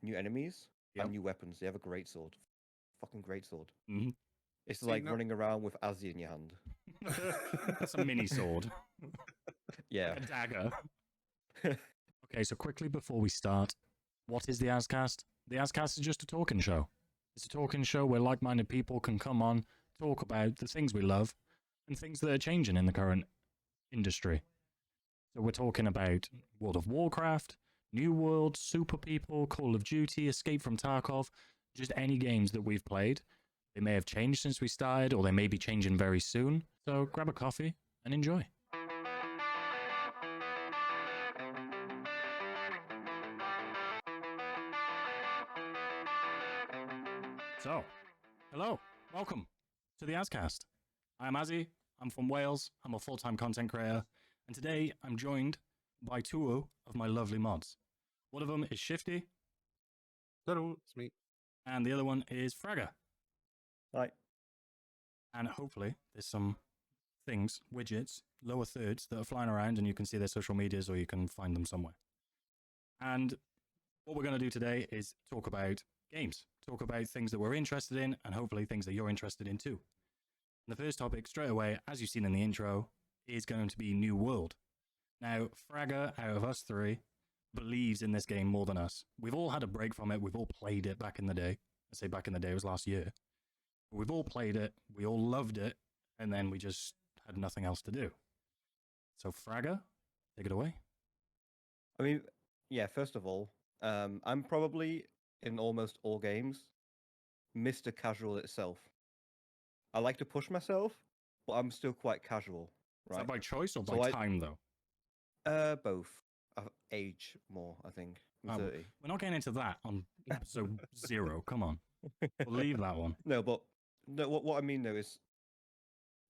new enemies Yep. and new weapons. They have a great sword, fucking great sword. Mhm. It's See, like no- running around with Azzy in your hand. That's a mini sword, Yeah. like a dagger. Okay, so quickly before we start, what is the Azzcast? The Azzcast is just a talking show. It's a talking show where like-minded people can come on, talk about the things we love and things that are changing in the current industry. So we're talking about World of Warcraft, New World, Super People, Call of Duty, Escape from Tarkov, just any games that we've played. They may have changed since we started, or they may be changing very soon. So grab a coffee and enjoy. So, hello, welcome to the Azzcast. I'm Azzy, I'm from Wales, I'm a full-time content creator, and today I'm joined by two of my lovely mods. One of them is Shifty, No, it's me. and the other one is Fragger. Right. And hopefully there's some things, widgets, lower thirds that are flying around and you can see their social medias or you can find them somewhere. And what we're going to do today is talk about games, talk about things that we're interested in and hopefully things that you're interested in too. And the first topic straight away, as you've seen in the intro, is going to be New World. Now, Fragger, out of us three, believes in this game more than us. We've all had a break from it. We've all played it back in the day. I say back in the day, it was last year. We've all played it. We all loved it. And then we just had nothing else to do. So, Fragger, take it away. I mean, yeah. First of all, I'm probably in almost all games Mr. Casual itself. I like to push myself, but I'm still quite casual. Is Right. that by choice or So by time, though? Both. Age more, I think. I'm Oh, 30. We're not getting into that on episode 0. Come on. We'll leave that one. No, but no. What I mean though is,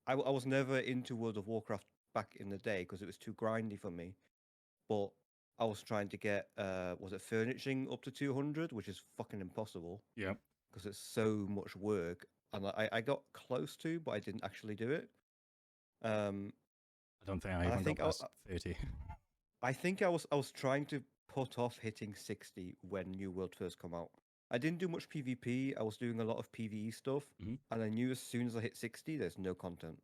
I was never into World of Warcraft back in the day because it was too grindy for me. But I was trying to get was it furnishing up to 200, which is fucking impossible Yeah. because it's so much work. And I got close to, but I didn't actually do it. I don't think I And I even think got past 30. I think I was trying to put off hitting 60 when New World first come out. I didn't do much PvP. I was doing a lot of PvE stuff, Mhm. and I knew as soon as I hit 60, there's no content.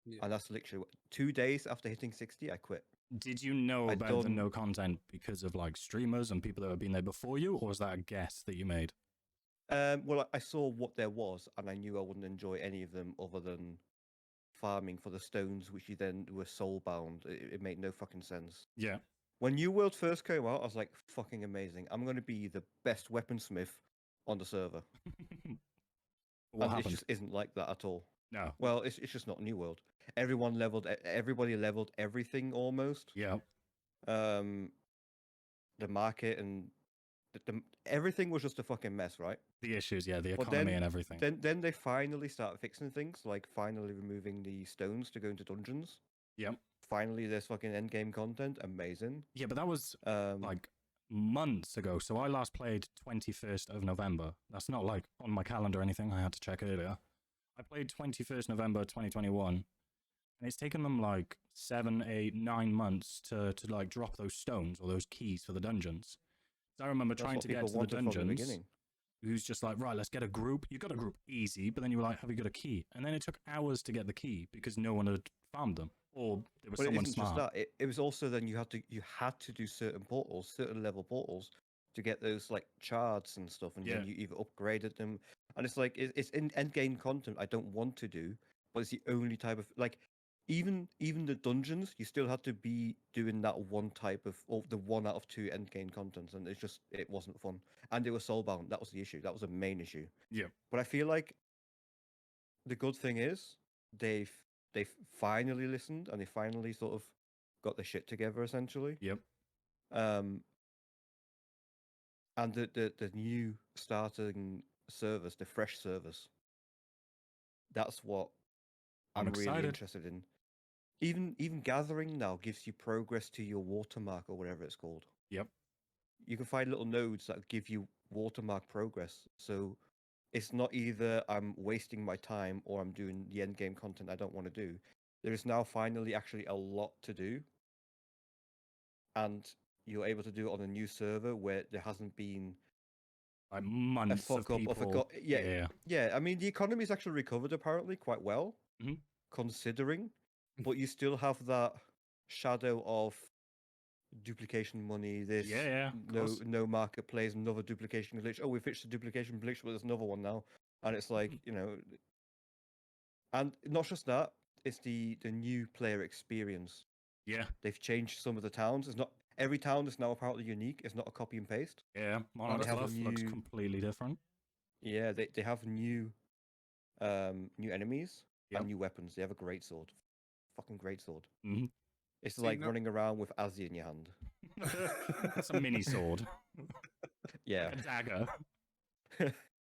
Yeah. And that's literally 2 days after hitting 60, I quit. Did you know I'd about the done- no content because of like streamers and people that have been there before you, or was that a guess that you made? Well, I saw what there was, and I knew I wouldn't enjoy any of them other than farming for the stones, which you then were soul bound. It made no fucking sense. Yeah. When New World first came out, I was like, fucking amazing. I'm going to be the best weaponsmith on the server. What And it happened? just isn't like that at all. No. Well, it's just not New World. Everybody leveled everything almost. Yeah. The market and everything was just a fucking mess, right? The issues, yeah, the But economy and everything. Then they finally started fixing things, like finally removing the stones to go into dungeons. Yep. Finally, there's fucking end game content. Amazing. Yeah, but that was Um, like months ago. So I last played 21st of November. That's not like on my calendar or anything. I had to check earlier. I played 21st November 2021. And it's taken them like 7, 8, 9 months to like drop those stones or those keys for the dungeons. So I remember that's trying what to get people to the wanted from the dungeons. beginning. Who's just like, right, let's get a group. You got a group easy, but then you were like, have you got a key? And then it took hours to get the key because no one had farmed them, or there was But it someone isn't smart. just that. It was also then you had to do certain portals, certain level portals, to get those like shards and stuff, and Yeah. then you either upgraded them. And it's like it's in end game content I don't want to do, but it's the only type of like even the dungeons you still had to be doing that one type of or the 1 out of 2 end game contents, and it wasn't fun, and it was soulbound. That was the issue. That was the main issue. Yeah. But I feel like the good thing is they've finally listened and they finally sort of got their shit together essentially. Yep. And the new starting service, the fresh service, that's what I'm I'm really excited. interested in. Even gathering now gives you progress to your watermark or whatever it's called. Yep. You can find little nodes that give you watermark progress. So it's not either I'm wasting my time or I'm doing the end game content I don't want to do. There is now finally actually a lot to do. And you're able to do it on a new server where there hasn't been like a months of fuck up people. of a yeah. I mean, the economy's actually recovered apparently quite well, Mhm. considering, but you still have that shadow of duplication money. This Yeah, of course. no marketplace, another duplication glitch. Oh, we fixed the duplication glitch, but there's another one now, and it's like and not just that. It's the new player experience. Yeah, They've changed some of the towns. It's not every town is now apparently unique. It's not a copy and paste. yeah. Monarch they have Bluff looks new completely different. Yeah, they have new enemies Yep. and new weapons. They have a great sword. Fucking great sword. hmm It's See, like no- running around with Azzy in your hand. That's a mini sword, Yeah. like a dagger.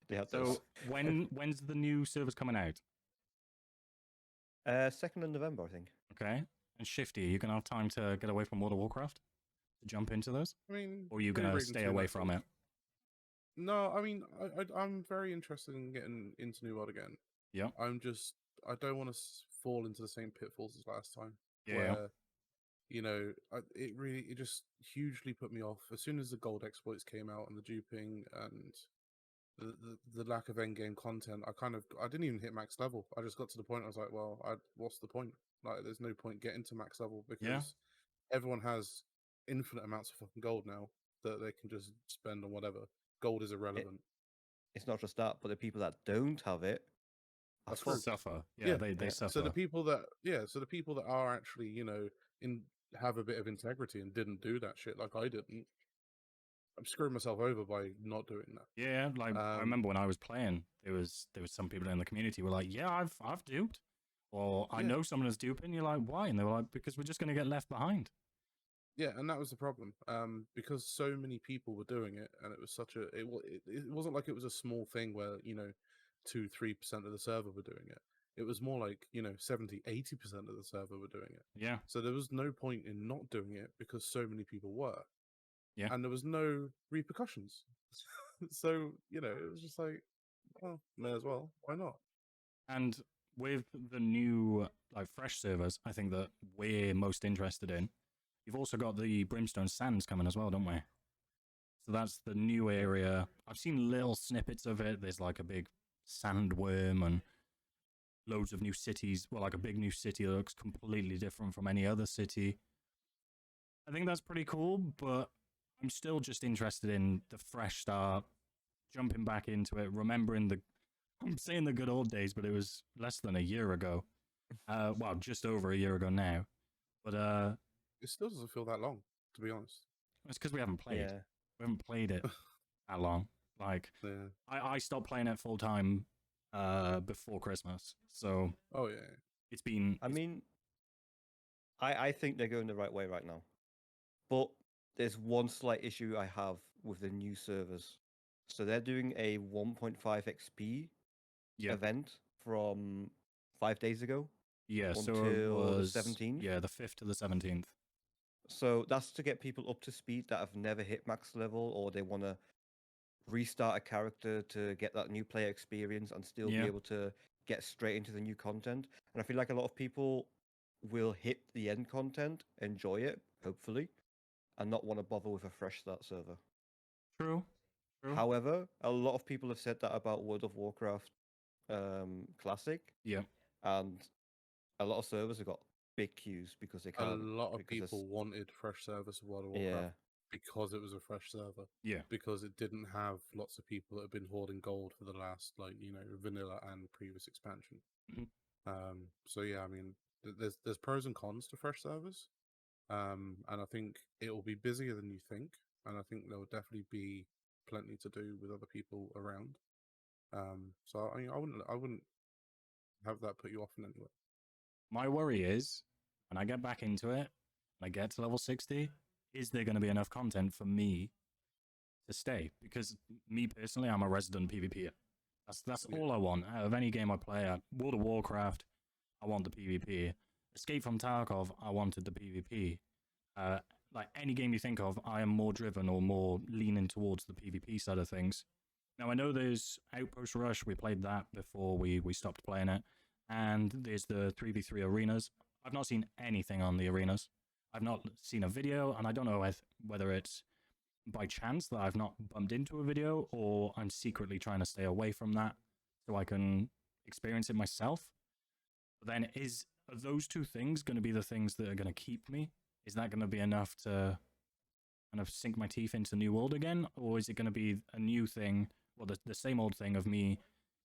They have So those. when's the new servers coming out? 2nd of November, I think. Okay. And Shifty, are you gonna have time to get away from World of Warcraft to jump into those, I mean, or are you New gonna Raiden stay 2, away that's from all. it? No, I mean, I'm very interested in getting into New World again. Yeah. I don't want to fall into the same pitfalls as last time, Yeah. where it just hugely put me off as soon as the gold exploits came out and the duping and the lack of end game content. I didn't even hit max level. I just got to the point I was like, well, what's the point? Like, there's no point getting to max level because everyone has infinite amounts of fucking gold now that they can just spend on whatever. Gold is irrelevant. It's not just that, but the people that don't have it are That's true. fucked. Suffer. Yeah, they Yeah. suffer. So the people that are actually, have a bit of integrity and didn't do that shit like I didn't, I'm screwing myself over by not doing that. Yeah, like I remember when I was playing, there was some people in the community who were like, "Yeah, I've duped," or "I Yeah. know someone is duping." You're like, "Why?" And they were like, "Because we're just going to get left behind." Yeah, and that was the problem. Because so many people were doing it, and it was it wasn't like it was a small thing where 2-3% of the server were doing it. It was more like 70-80% of the server were doing it. Yeah, So there was no point in not doing it because so many people were. Yeah. And there was no repercussions. So it was just like, well, may as well. Why not? and with the new like fresh servers, I think that we're most interested in. You've also got the Brimstone Sands coming as well, don't we? So that's the new area. I've seen little snippets of it. There's like a big sandworm and loads of new cities. Well, like a big new city that looks completely different from any other city. I think that's pretty cool, but I'm still just interested in the fresh start, jumping back into it, remembering I'm saying the good old days, but it was less than a year ago. Well, just over a year ago now. But It still doesn't feel that long, to be honest. it's because we haven't played. Yeah. We haven't played it that long. Like, Yeah. I stopped playing it full time before Christmas. So Oh yeah. it's been. I mean, I think they're going the right way right now. But there's one slight issue I have with the new servers. So they're doing a 1.5 XP Yeah. event from 5 days ago. Yeah, so it until the was 17th? Yeah, the 5th to the 17th. So that's to get people up to speed that have never hit max level or they want to restart a character to get that new player experience and still Yeah. be able to get straight into the new content. And I feel like a lot of people will hit the end content, enjoy it, hopefully, and not want to bother with a fresh start server. True. True. However, a lot of people have said that about World of Warcraft Classic, Yeah. and a lot of servers have got big queues because they A can't. lot of because people wanted fresh service of World of Warcraft Yeah, because it was a fresh server. Yeah. Because it didn't have lots of people that have been hoarding gold for the last vanilla and previous expansion. Mhm. So yeah, I mean, there's pros and cons to fresh servers. And I think it will be busier than you think, and I think there will definitely be plenty to do with other people around. So I mean, I wouldn't have that put you off in any way. My worry is when I get back into it and I get to level 60, is there going to be enough content for me to stay? Because me personally, I'm a resident PvPer. That's Yeah. all I want out of any game I play. World of Warcraft, I want the PvP. Escape from Tarkov, I wanted the PvP. Like any game you think of, I am more driven or more leaning towards the PvP side of things. Now I know there's Outpost Rush. We played that before we stopped playing it, and there's the 3v3 arenas. I've not seen anything on the arenas. I've not seen a video, and I don't know whether it's by chance that I've not bumped into a video, or I'm secretly trying to stay away from that so I can experience it myself. But then are those two things going to be the things that are going to keep me? Is that going to be enough to kind of sink my teeth into New World again? Or is it going to be a new thing, well, the same old thing of me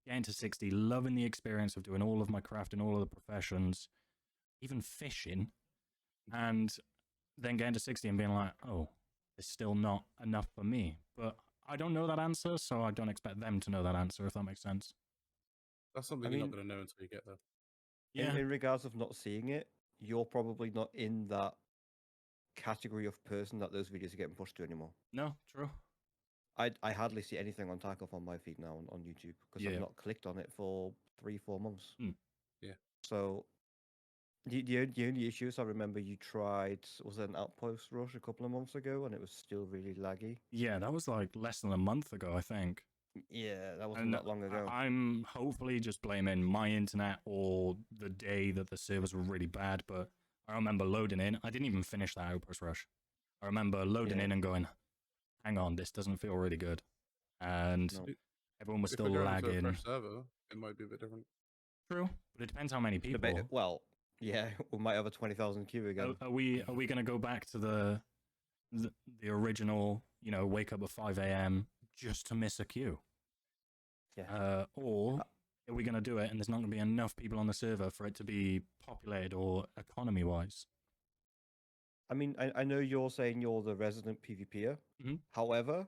getting to 60, loving the experience of doing all of my craft and all of the professions, even fishing, and then getting to 60 and being like, oh, it's still not enough for me. But I don't know that answer, so I don't expect them to know that answer, if that makes sense. That's something you're not going to know until you get there. Yeah. In regards of not seeing it, you're probably not in that category of person that those videos are getting pushed to anymore. No, true. I hardly see anything on Tarkov on my feed now on YouTube because I've not clicked on it for 3-4 months. Yeah. So the only issue is I remember you tried, was it an Outpost Rush a couple of months ago, and it was still really laggy. Yeah, that was like less than a month ago, I think. Yeah, that wasn't that long ago. I'm hopefully just blaming my internet or the day that the servers were really bad, but I remember loading in. I didn't even finish that Outpost Rush. I remember loading in and going, hang on, this doesn't feel really good. And everyone was still lagging. If a fresh server, it might be a bit different. True, but it depends how many people. Well, yeah, we might have a 20,000 queue again. Are we going to go back to the original, wake up at 5 a.m. just to miss a queue? Yeah. Or are we going to do it and there's not going to be enough people on the server for it to be populated or economy-wise? I mean, I know you're saying you're the resident PvPer. Mm-hmm. However,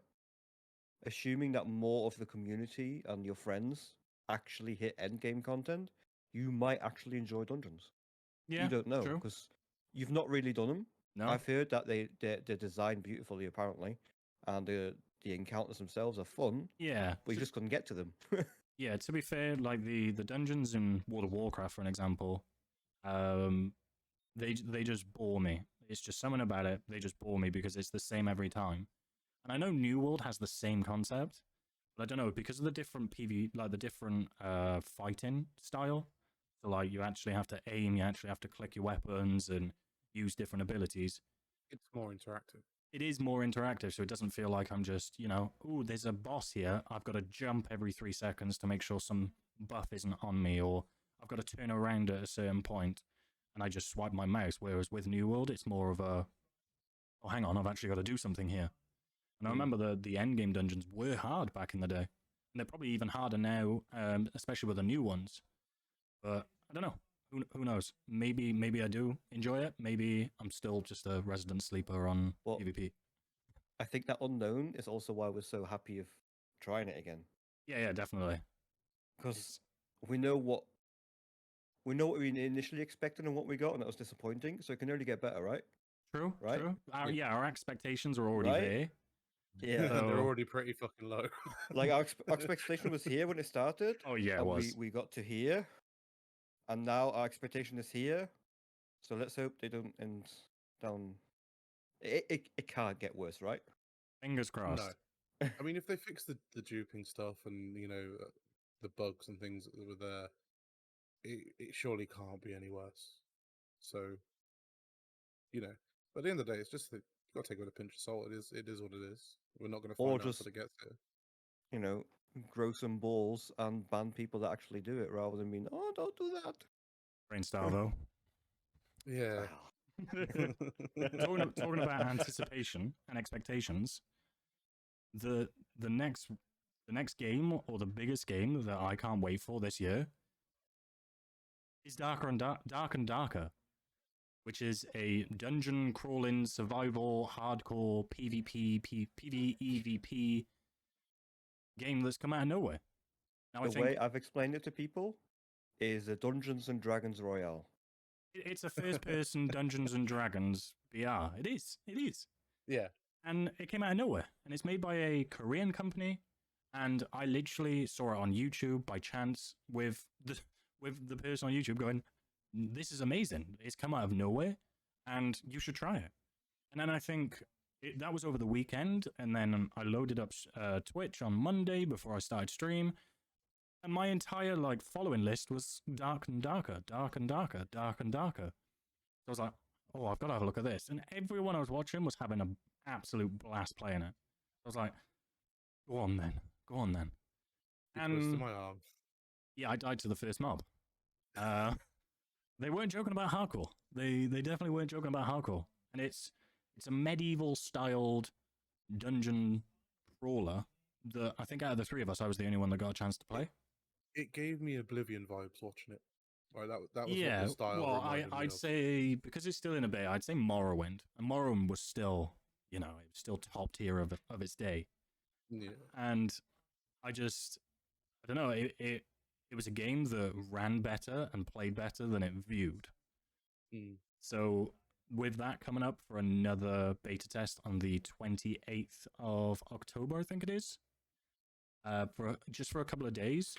assuming that more of the community and your friends actually hit endgame content, you might actually enjoy dungeons. Yeah, you don't know true. because you've not really done them. No. I've heard that they're designed beautifully apparently, and the encounters themselves are fun. Yeah, but you just couldn't get to them. Yeah, to be fair, like the dungeons in World of Warcraft, for an example, they just bore me. It's just something about it. They just bore me because it's the same every time. And I know New World has the same concept, but I don't know, because of the different like the different fighting style. So like you actually have to aim, you actually have to click your weapons and use different abilities. It's more interactive. It is more interactive, so it doesn't feel like I'm just, oh, there's a boss here. I've got to jump every 3 seconds to make sure some buff isn't on me, or I've got to turn around at a certain point and I just swipe my mouse. Whereas with New World, it's more of a, oh, hang on, I've actually got to do something here. And I remember the endgame dungeons were hard back in the day. And they're probably even harder now, especially with the new ones. But I don't know. Who knows? Maybe I do enjoy it. Maybe I'm still just a resident sleeper on PvP. I think that unknown is also why we're so happy of trying it again. Yeah, definitely. Because we know what we initially expected and what we got, and that was disappointing. So it can only get better, right? True. Right? True. Our expectations are already there. Yeah, they're already pretty fucking low. Like our expectation was here when it started. Oh yeah, it was. We got to here. And now our expectation is here, so let's hope they don't end down. It can't get worse, right? Fingers crossed. No. I mean, if they fix the duping stuff and the bugs and things that were there, it surely can't be any worse. So, but at the end of the day, it's just that you got to take it with a pinch of salt. It is what it is. We're not going to find out until it gets here. Grow some balls and ban people that actually do it rather than being, oh, don't do that. Brain style, though. Yeah. talking about anticipation and expectations, the next game, or the biggest game that I can't wait for this year, is Darker and Darker, which is a dungeon crawling survival hardcore PvP PvEVP game that's come out of nowhere. Now, the way I've explained it to people is a Dungeons and Dragons Royale. It's a first-person Dungeons and Dragons VR. It is. Yeah. And it came out of nowhere. And it's made by a Korean company. And I literally saw it on YouTube by chance with the person on YouTube going, this is amazing. It's come out of nowhere and you should try it. And then I think that was over the weekend. And then I loaded up Twitch on Monday before I started stream. And my entire following list was dark and darker, dark and darker, dark and darker. So I was like, oh, I've got to have a look at this. And everyone I was watching was having an absolute blast playing it. I was like, go on then. He twisted And my arm. yeah, I died to the first mob. They weren't joking about hardcore. They definitely weren't joking about hardcore. And it's a medieval styled dungeon crawler that I think out of the three of us, I was the only one that got a chance to play. It gave me Oblivion vibes watching it. Right, that was Yeah, what the style well, reminded me I'd of. say, because it's still in a beta, I'd say Morrowind. And Morrowind was still, it was still top tier of its day. Yeah. And I don't know, it was a game that ran better and played better than it viewed. Mm. So with that coming up for another beta test on the 28th of October, I think it is, for a couple of days,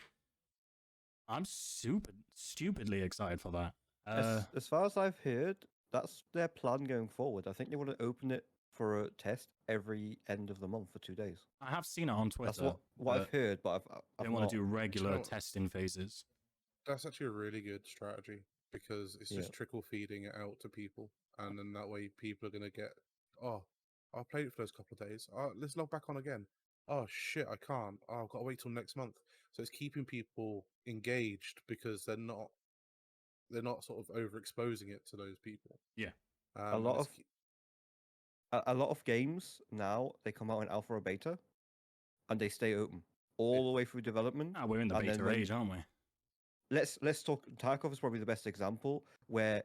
I'm stupidly excited for that. As far as I've heard, that's their plan going forward. I think they want to open it for a test every end of the month for 2 days. I have seen it on Twitter. That's what I've heard, but I've they want not... to do regular You know, testing phases. That's actually a really good strategy because it's just trickle feeding it out to people, and then that way people are going to get, oh, I'll play it for those couple of days. Oh, let's log back on again. Oh shit, I can't. Oh, I've got to wait till next month. So it's keeping people engaged because they're not sort of overexposing it to those people. Yeah. A lot of games now, they come out in alpha or beta, and they stay open all the way through development. We're in the and then beta age, aren't we? Let's talk. Tarkov is probably the best example where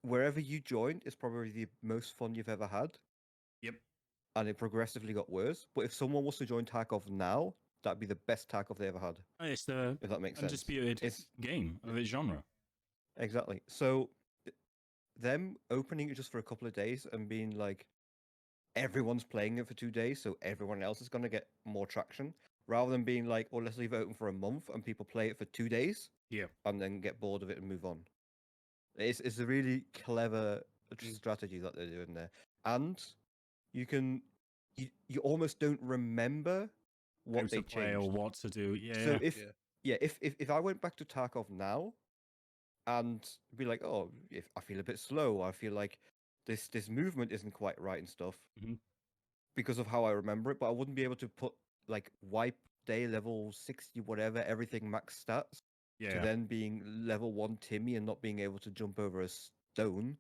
wherever you joined is probably the most fun you've ever had. Yep. And it progressively got worse. But if someone was to join Tarkov now, that'd be the best Tarkov they ever had. It's the if that makes undisputed game of its genre. Exactly. So them opening it just for a couple of days and being like, everyone's playing it for 2 days, so everyone else is going to get more traction, rather than being like, oh, let's leave it open for a month and people play it for 2 days, and then get bored of it and move on. It's a really clever strategy that they're doing there, and you almost don't remember what they changed or what to do. Yeah. So if I went back to Tarkov now and be like, oh, if I feel a bit slow, I feel like this movement isn't quite right and stuff, because of how I remember it, but I wouldn't be able to put like wipe day level 60 whatever, everything max stats, to then being level 1 Timmy and not being able to jump over a stone.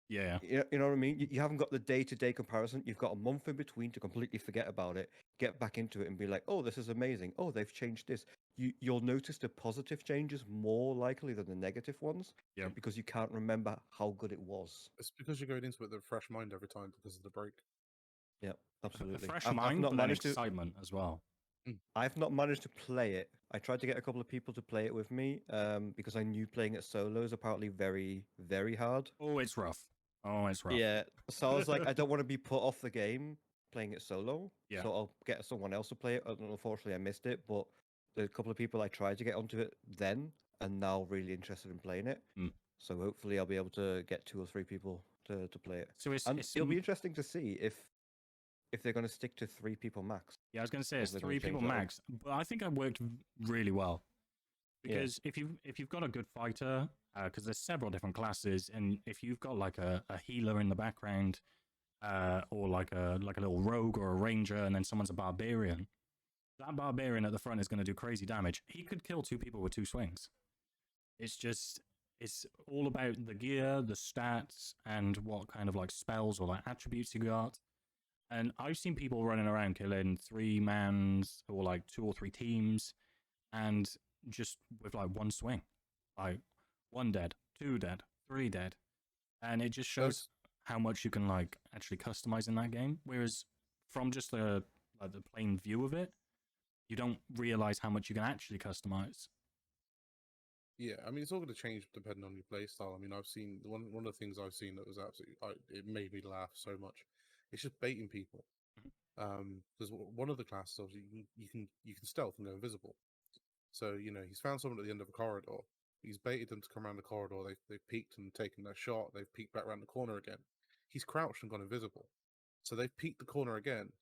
Yeah. You know what I mean? You haven't got the day-to-day comparison. You've got a month in between to completely forget about it, get back into it and be like, oh, this is amazing. Oh, they've changed this. You'll notice the positive changes more likely than the negative ones, because you can't remember how good it was. It's because you're going into it with a fresh mind every time because of the break. Yeah, absolutely. A fresh mind, but then excitement as well. I've not managed to play it. I tried to get a couple of people to play it with me, because I knew playing it solo is apparently very, very hard. Oh, it's rough. Yeah, so I was like, I don't want to be put off the game playing it solo. Yeah. So I'll get someone else to play it. Unfortunately, I missed it, but the couple of people I tried to get onto it then are now really interested in playing it. So hopefully I'll be able to get 2 or 3 people to play it. So it'll be interesting to see if they're going to stick to 3 people max. Yeah, I was going to say it's 3 people max, but I think it worked really well. Because if you've got a good fighter, because there's several different classes, and if you've got like a healer in the background, or like a little rogue or a ranger, and then someone's a barbarian, that barbarian at the front is going to do crazy damage. He could kill 2 people with 2 swings. It's all about the gear, the stats, and what kind of like spells or like attributes you got. And I've seen people running around killing 3-mans or like 2 or 3 teams, and just with like 1 swing, like 1 dead, 2 dead, 3 dead, and it just shows how much you can like actually customize in that game. Whereas from just the plain view of it, you don't realize how much you can actually customize. Yeah, I mean, it's all going to change depending on your play style. I mean, I've seen one of the things I've seen that was absolutely, it made me laugh so much. It's just baiting people. Because one of the classes, obviously, you can stealth and go invisible. So he's found someone at the end of a corridor. He's baited them to come around the corridor. They've peeked and taken their shot. They've peeked back around the corner again. He's crouched and gone invisible. So they've peeked the corner again,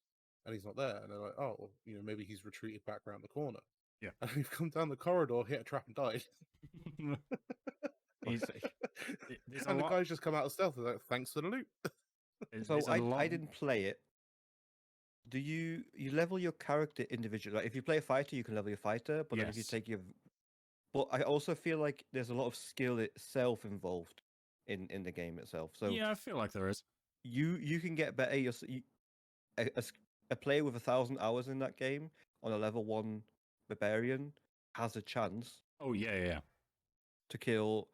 and he's not there. And they're like, oh, well, maybe he's retreated back around the corner. Yeah. And we've come down the corridor, hit a trap, and died. And the guy's just come out of stealth. Like, thanks for the loot. So It's a lot. I didn't play it. Do you level your character individually? Like if you play a fighter, you can level your fighter, but then if you Yes. take your, but I also feel like there's a lot of skill itself involved in the game itself. So Yeah, I feel like there is. you can get better. A player with 1,000 hours in that game on a level 1 barbarian has a chance Oh yeah. to kill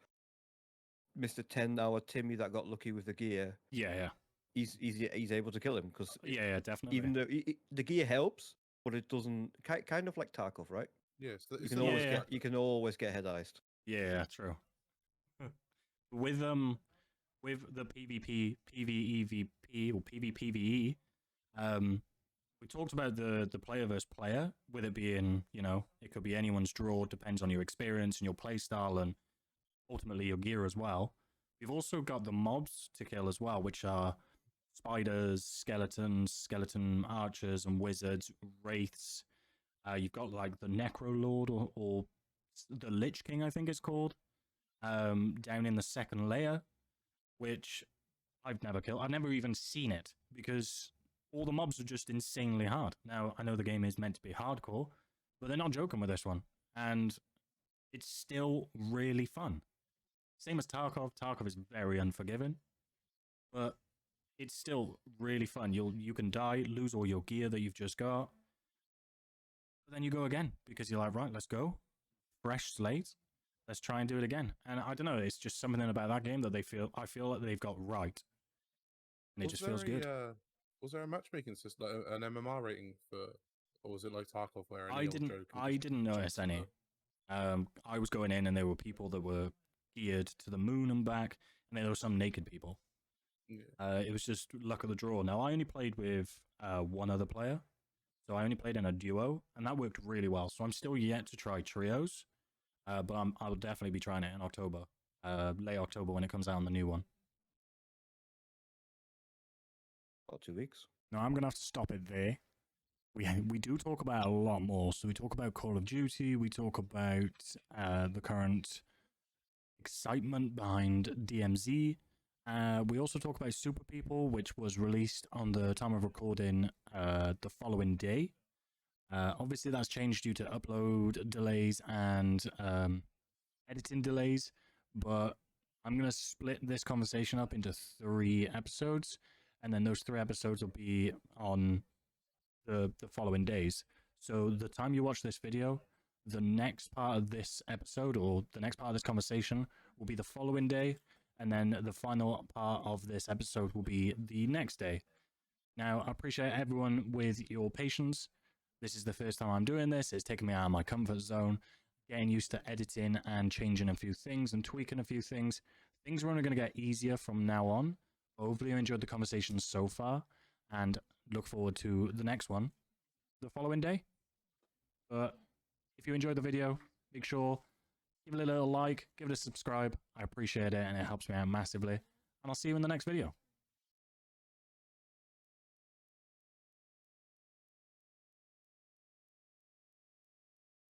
Mr. 10-hour Timmy that got lucky with the gear. Yeah. He's able to kill him because Yeah, definitely. even though the gear helps, but it doesn't. Kind of like Tarkov, right? Yes, You can always Yeah. get head iced. Yeah, true. With the PvP, PvEVP or PvPvE, we talked about the player versus player, with it being, it could be anyone's draw, depends on your experience and your playstyle and ultimately your gear as well. We've also got the mobs to kill as well, which are spiders, skeletons, skeleton archers and wizards, wraiths. You've got like the Necro Lord or the Lich King, I think it's called, down in the second layer, which I've never killed. I've never even seen it because all the mobs are just insanely hard. Now, I know the game is meant to be hardcore, but they're not joking with this one. And it's still really fun. Same as Tarkov. Tarkov is very unforgiving, but it's still really fun. You can die, lose all your gear that you've just got, but then you go again because you're like, right, let's go. Fresh slate. Let's try and do it again. And I don't know, it's just something about that game that I feel like they've got right. And it just feels good. Was there a matchmaking system, like an MMR rating for, or was it like Tarkov where any I didn't notice any. I was going in and there were people that were geared to the moon and back, and there were some naked people. Yeah. It was just luck of the draw. Now, I only played with one other player, so I only played in a duo, and that worked really well. So I'm still yet to try trios, but I'll definitely be trying it in October, late October when it comes out on the new one. About 2 weeks. Now, I'm going to have to stop it there. We do talk about a lot more. So we talk about Call of Duty. We talk about the current excitement behind DMZ. We also talk about Super People, which was released on the time of recording the following day. Obviously, that's changed due to upload delays and editing delays, but I'm going to split this conversation up into 3 episodes, and then those 3 episodes will be on the following days. So the time you watch this video, the next part of this episode or the next part of this conversation will be the following day, and then the final part of this episode will be the next day. Now, I appreciate everyone with your patience. This is the first time I'm doing this. It's taking me out of my comfort zone, getting used to editing and changing a few things and tweaking a few things. Things are only going to get easier from now on. Hopefully you enjoyed the conversation so far, and look forward to the next one the following day. But if you enjoyed the video, make sure give it a little like, give it a subscribe. I appreciate it, and it helps me out massively. And I'll see you in the next video.